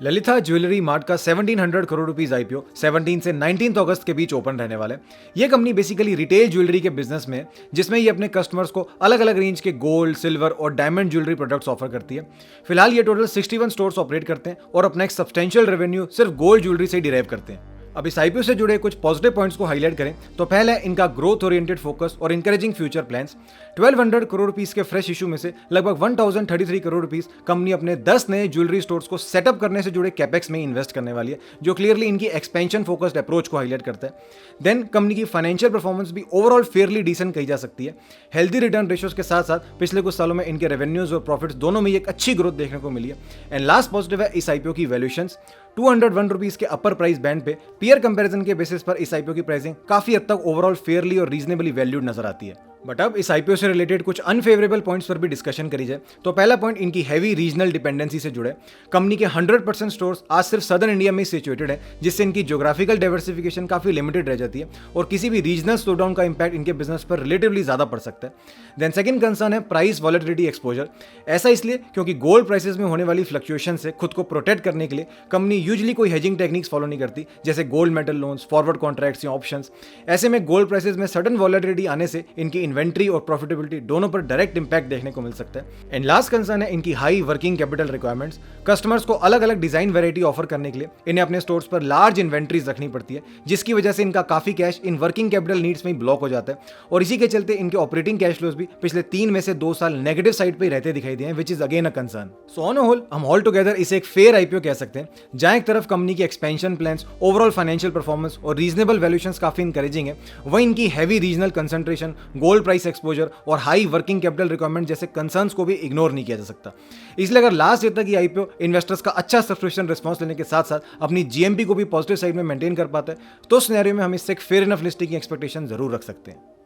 Lalita jewellery mart का 1700 crore rupees IPO 17 से 19 अगस्त के बीच ओपन रहने वाला है। ये कंपनी बेसिकली रिटेल ज्वेलरी के बिजनेस में है, जिसमें ये अपने कस्टमर्स को अलग अलग रेंज के गोल्ड, सिल्वर और डायमंड ज्वेलरी प्रोडक्ट्स ऑफर करती है। फिलहाल ये टोटल 61 स्टोर्स ऑपरेट करते हैं और अपना एक सब्सटेंशियल रेवेन्यू सिर्फ गोल्ड ज्वेलरी से ही डिराइव करते हैं। अब इस आईपीओ से जुड़े कुछ पॉजिटिव पॉइंट्स को हाईलाइट करें तो पहला है इनका ग्रोथ ओरिएंटेड फोकस और encouraging future plans. 1200 crore rupees के फ्रेश इशू में से लगभग 1033 करोड़ रुपीस कंपनी अपने 10 नए ज्वेलरी स्टोर्स को सेटअप करने से जुड़े कैपेक्स में इन्वेस्ट करने वाली है, जो क्लियरली इनकी एक्सपेंशन फोकस्ड अप्रोच को हाईलाइट करता है। देन कंपनी की फाइनेंशियल परफॉर्मेंस भी ओवरऑल फेयरली डिसेंट कही जा सकती है। हेल्दी रिटर्न रेशियोज के साथ साथ पिछले कुछ सालों में इनके रेवेन्यूज और प्रॉफिट्स दोनों में एक अच्छी ग्रोथ देखने को मिली है। एंड लास्ट पॉजिटिव है इस आईपीओ की वैल्यूएशंस। 201 रुपीस के अपर प्राइस बैंड पे पीयर कंपैरिजन के बेसिस पर इस आईपीओ की प्राइसिंग काफी हद तक ओवरऑल फेयरली और रीजनेबली वैल्यूड नजर आती है। बट अब इस आईपीओ से रिलेटेड कुछ अनफेवरेबल पॉइंट्स पर भी डिस्कशन करी जाए तो पहला पॉइंट इनकी हैवी रीजनल डिपेंडेंसी से जुड़े। कंपनी के 100% स्टोर्स आज सिर्फ सदर्न इंडिया में सिचुएटेड है, जिससे इनकी ज्योग्राफिकल डाइवर्सिफिकेशन काफी लिमिटेड रह जाती है और किसी भी रीजनल स्लोडाउन का इंपैक्ट इनके बिजनेस पर रिलेटिवली ज्यादा पड़ सकता है। देन सेकंड कंसर्न है प्राइस वॉलेटिलिटी एक्सपोजर। ऐसा इसलिए क्योंकि गोल्ड प्राइसेस में होने वाली फ्लक्चुएशन से खुद को प्रोटेक्ट करने के लिए कंपनी यूजुअली कोई हेजिंग टेक्निक्स फॉलो नहीं करती, जैसे gold metal loans, forward contracts या ऑप्शंस। ऐसे में गोल्ड प्राइसेस में सडन वॉलेटिलिटी आने से इनकी इन्वेंट्री और प्रॉफिटेबिलिटी दोनों पर डायरेक्ट इंपैक्ट देखने को मिल सकता है। एंड लास्ट कंसर्न है इनकी high working capital requirements. Customers को अलग अलग डिजाइन वैरायटी ऑफर करने के लिए इन्हें अपने स्टोर्स पर लार्ज इन्वेंट्रीज रखनी पड़ती है, जिसकी वजह से इनका काफी cash in working capital needs में ही ब्लॉक हो जाता है और इसी के चलते इनके ऑपरेटिंग कैश फ्लोज भी पिछले 3 में से 2 साल नेगेटिव साइड पे ही रहते दिखाई दिए हैं, which is again a concern. So on a whole हम ऑल टुगेदर इसे एक फेयर आईपीओ कह सकते हैं, जहां एक तरफ कंपनी की expansion plans, overall financial performance और रीजनेबल वैल्यूएशंस काफी इंकरेजिंग है, वहीं इनकी heavy regional concentration, gold price exposure और हाई वर्किंग कैपिटल रिक्वायरमेंट जैसे कंसर्न्स को भी इग्नोर नहीं किया जा सकता। इसलिए अगर लास्ट ईयर तक ये आईपीओ इन्वेस्टर्स का अच्छा सब्सक्रिप्शन रिस्पांस लेने के साथ साथ अपनी जीएमपी को भी पॉजिटिव साइड में मेंटेन कर पाता है, तो सिनेरियो में हम इससे एक फेयर इनफ लिस्टिंग की एक्सपेक्टेशन जरूर रख सकते हैं।